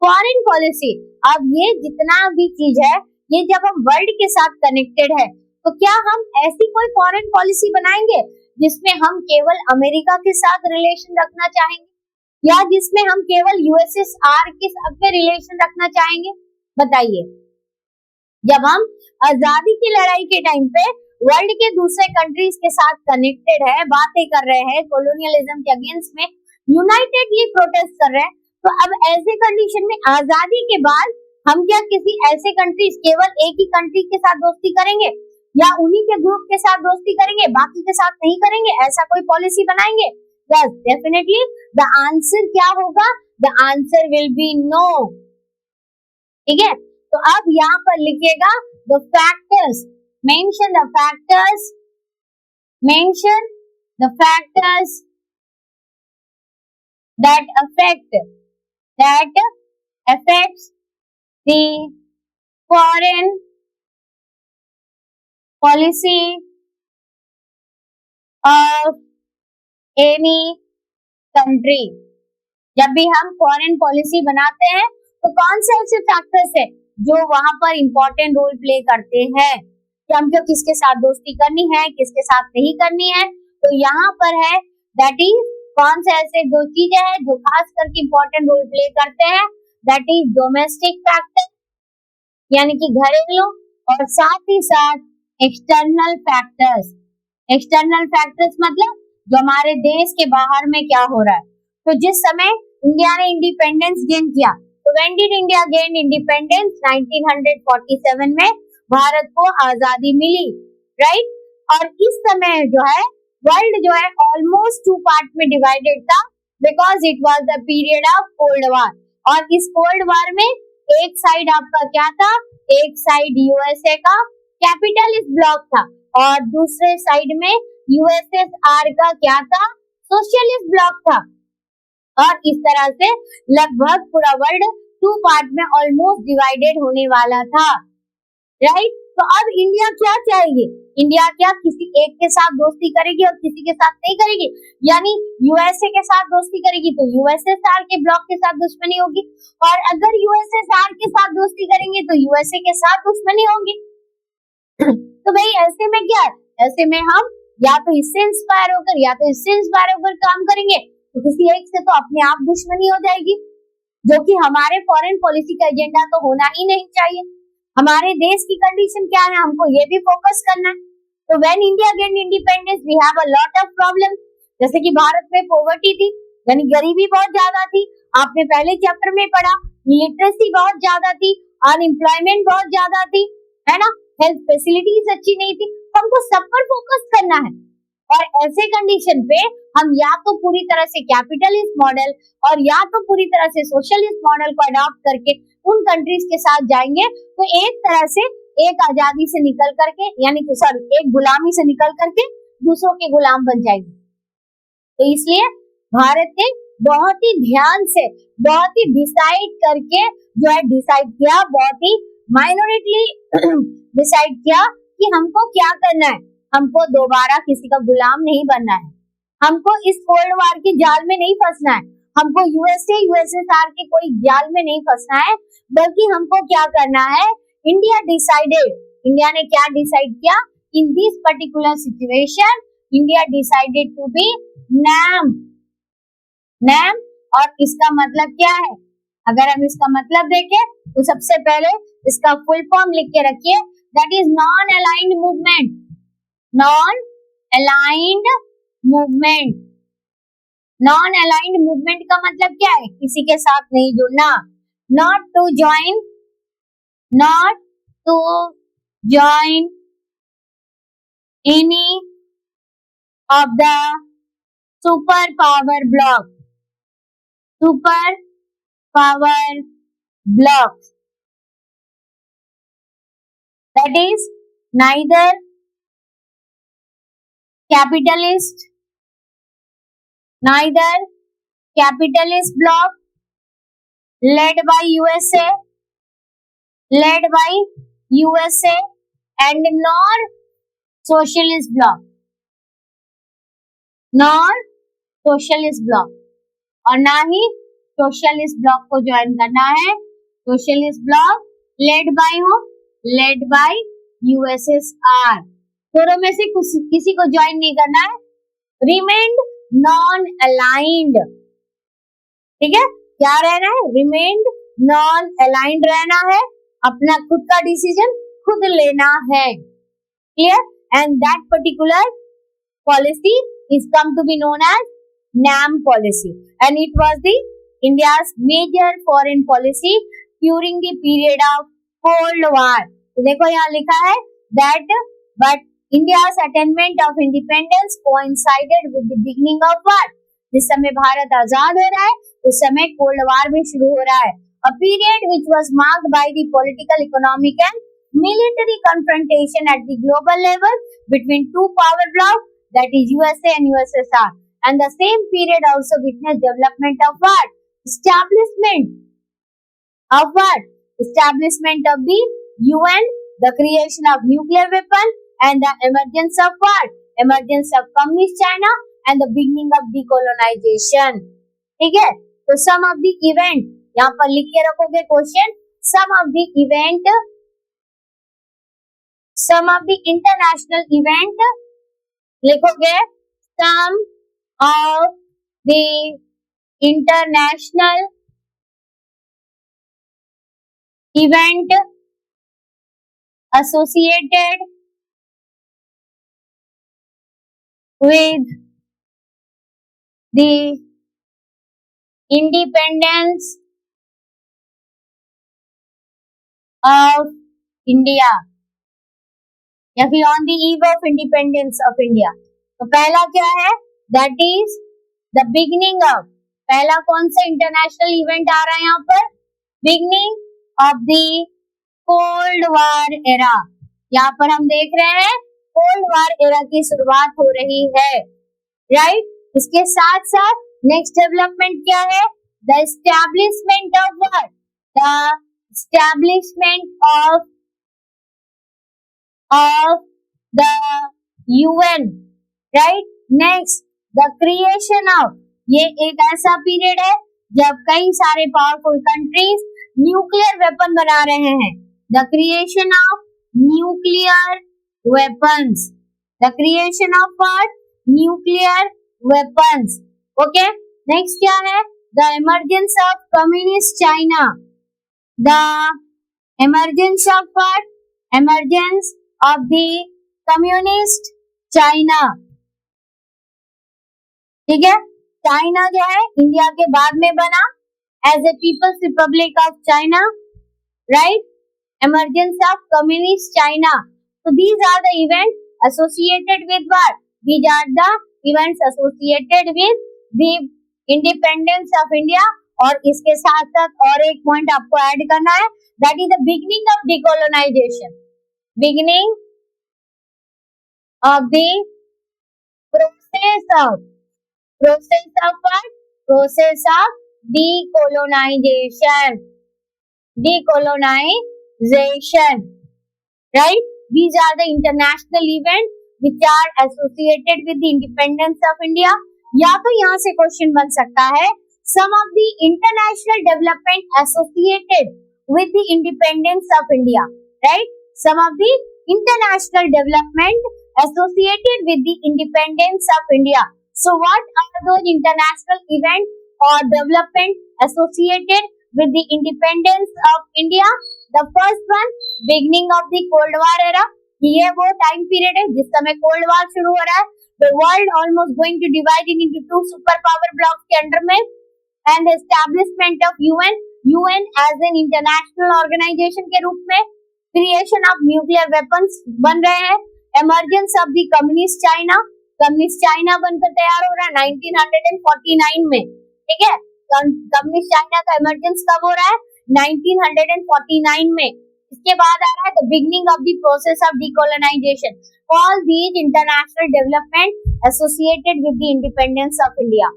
Foreign policy, अब ये जितना भी चीज है, ये जब हम वर्ल्ड के साथ कनेक्टेड है, तो क्या हम ऐसी कोई फॉरेन पॉलिसी बनाएंगे जिसमें हम केवल अमेरिका के साथ रिलेशन रखना चाहेंगे, या जिसमें हम केवल यूएसएसआर के साथ में रिलेशन रखना चाहेंगे? बताइए। जब हम आजादी की लड़ाई के टाइम पे वर्ल्ड के दूसरे कंट्रीज के साथ कनेक्टेड है, बातें कर रहे हैं, कॉलोनियलिज्म के अगेंस्ट में यूनाइटेडली प्रोटेस्ट कर रहे हैं, तो अब ऐसे कंडीशन में आजादी के बाद हम क्या किसी ऐसे कंट्रीज, केवल एक ही कंट्री के साथ दोस्ती करेंगे, या उन्हीं के ग्रुप के साथ दोस्ती करेंगे, बाकी के साथ नहीं करेंगे? ऐसा कोई पॉलिसी बनाएंगे? यस, डेफिनेटली द आंसर क्या होगा? The answer will be no. ठीक है, तो अब यहाँ पर लिखिएगा the factors, mention the factors, mention the factors that affects the foreign policy of any country। जब भी हम फॉरेन पॉलिसी बनाते हैं तो कौन से ऐसे फैक्टर्स है जो वहां पर इंपॉर्टेंट रोल प्ले करते हैं कि हमको किसके साथ दोस्ती करनी है, किसके साथ नहीं करनी है? तो यहाँ पर है दैट इज, कौन से ऐसे दो चीजें हैं जो खास करके इंपॉर्टेंट रोल प्ले करते हैं? दैट इज डोमेस्टिक फैक्टर, यानी कि घरेलू, और साथ ही साथ एक्सटर्नल फैक्टर्स। एक्सटर्नल फैक्टर्स मतलब जो हमारे देश के बाहर में क्या हो रहा है। तो जिस समय इंडिया ने इंडिपेंडेंस गेन किया, तो when did India gain independence? 1947 में भारत को आजादी मिली, राइट? और इस समय जो है वर्ल्ड जो है ऑलमोस्ट टू पार्ट में डिवाइडेड था, because it was the period of cold war. और इस कोल्ड वार में एक साइड आपका क्या था? एक साइड यूएसए का कैपिटलिस्ट ब्लॉक था, और दूसरे साइड में यूएसएसआर का क्या था? सोशलिस्ट ब्लॉक था। और इस तरह से लगभग पूरा वर्ल्ड टू पार्ट में ऑलमोस्ट डिवाइडेड होने वाला था, राइट? तो अब इंडिया क्या चाहेगी? इंडिया क्या किसी एक के साथ दोस्ती करेगी और किसी के साथ नहीं करेगी? यानी यूएसए के साथ दोस्ती करेगी तो यूएसएसआर के ब्लॉक के साथ दुश्मनी होगी, और अगर यूएसएसआर के साथ दोस्ती करेंगे तो यूएसए के साथ दुश्मनी होगी। तो भाई ऐसे में क्या है? ऐसे में हम या तो इससे इंस्पायर होकर या तो इससे इंस्पायर होकर काम करेंगे, तो किसी एक से तो अपने आप दुश्मनी हो जाएगी, जो कि हमारे फॉरेन पॉलिसी का एजेंडा तो होना ही नहीं चाहिए। हमारे देश की कंडीशन क्या है, हमको ये भी फोकस करना है। तो when India gain independence we have a lot of problem, जैसे कि भारत में पॉवर्टी थी, यानी गरीबी बहुत ज्यादा थी, आपने पहले चैप्टर में पढ़ा, लिटरेसी बहुत ज्यादा थी, अनएम्प्लॉयमेंट बहुत ज्यादा थी, है ना, हेल्थ फैसिलिटीज अच्छी नहीं थी। हमको सब पर फोकस करना है, और ऐसे कंडीशन पे हम या तो पूरी तरह से कैपिटलिस्ट मॉडल और या तो पूरी तरह से सोशलिस्ट मॉडल को अडॉप्ट करके उन कंट्रीज के साथ जाएंगे, तो एक तरह से एक आजादी से निकल करके, यानी कि सॉरी एक गुलामी से निकल करके दूसरों के गुलाम बन जाएंगे। तो इसलिए भारत ने बहुत ही ध्यान से, बहुत ही डिसाइड करके जो है डिसाइड किया, बहुत ही माइनॉरिटी डिसाइड किया कि हमको क्या करना है। हमको दोबारा किसी का गुलाम नहीं बनना है, हमको इस कोल्ड वार के जाल में नहीं फंसना है, हमको यूएसएसआर के कोई जाल में नहीं फंसना है, बल्कि हमको क्या करना है? इंडिया डिसाइडेड, इंडिया ने क्या डिसाइड किया? In this particular situation India decided to be NAM. NAM, और इसका मतलब क्या है? अगर हम इसका मतलब देखें तो सबसे पहले इसका फुल फॉर्म लिख के रखिए, that is non aligned movement. Non aligned movement, non aligned movement का मतलब क्या है? किसी के साथ नहीं जुड़ना। Not to join, not to join any of the super power block, super power blocks, that is neither capitalist, neither capitalist bloc led by USA, and nor socialist bloc, nor socialist bloc, और ना ही socialist block को join करना है। Socialist block led by हो, led by USSR. दोनों में से किसी को ज्वाइन नहीं करना है। रिमेन्ड नॉन अलाइंड, ठीक है, क्या रहना है? रिमेन्ड नॉन अलाइंड रहना है, अपना खुद का डिसीजन खुद लेना है। Clear? And that particular policy is come to be known as NAM policy, and it was the India's major foreign policy during the period of Cold War. तो देखो यहाँ लिखा है that but India's attainment of independence coincided with the beginning of war. जिस समय भारत आजाद हो रहा है उस समय कोल्ड वार भी शुरू हो रहा है। A period which was marked by the political, economic and military confrontation at the global level between two power blocks, that is USA and USSR, and the same period also witnessed development of what? Establishment of what? Establishment of the UN, the creation of nuclear weapon, and the emergence of what? Emergence of communist China and the beginning of decolonization. ठीक है, तो some of the event यहाँ पर लिख के रखोगे question, some of the event, some of the international event लिखोगे, some of the international event associated with the independence of India, या फिर on the eve of independence of India. तो पहला क्या है? That is the beginning of, पहला कौन सा इंटरनेशनल इवेंट आ रहा है यहाँ पर? Beginning of the cold war era. यहाँ पर हम देख रहे हैं कोल्ड वार एरा की शुरुआत हो रही है, राइट? इसके साथ साथ नेक्स्ट डेवलपमेंट क्या है? The establishment of what? The establishment of the UN, right? Next, the creation of, ये एक ऐसा पीरियड है जब कई सारे पावरफुल कंट्रीज न्यूक्लियर वेपन बना रहे हैं। The creation of nuclear weapons, the creation of what? Nuclear weapons. Okay, next क्या है? The emergence of communist China, the emergence of what? Emergence of the communist China, ठीक है? China जो है India के बाद में बना as a People's Republic of China, right? emergence of communist China. So these are the events associated with what? These are the events associated with the independence of India. और इसके साथ साथ और एक पॉइंट आपको ऐड करना है, that is the beginning of decolonization. Beginning of the process of what? Process of decolonization. Decolonization, right? These are the international events which are associated with the independence of India. या तो यहाँ से question बन सकता है, some of the international development associated with the independence of India, right? Some of the international development associated with the independence of India. So what are those international events or development associated with the independence of India? The first one, beginning of the Cold War era. ये वो time period है जिस समय cold war शुरू हो रहा है। The world almost going to divide into two super power blocks के अंडर में, and the establishment of UN as an international organization के रूप में, creation of nuclear weapons बन रहे हैं, emergence of the communist China बनकर तैयार हो रहा है 1949 में, ठीक है? कम्युनिस्ट चाइना का इमरजेंस कब हो रहा है? 1949 में। इसके बाद आ रहा है the beginning of the process of decolonisation. All these international development associated with the independence of India.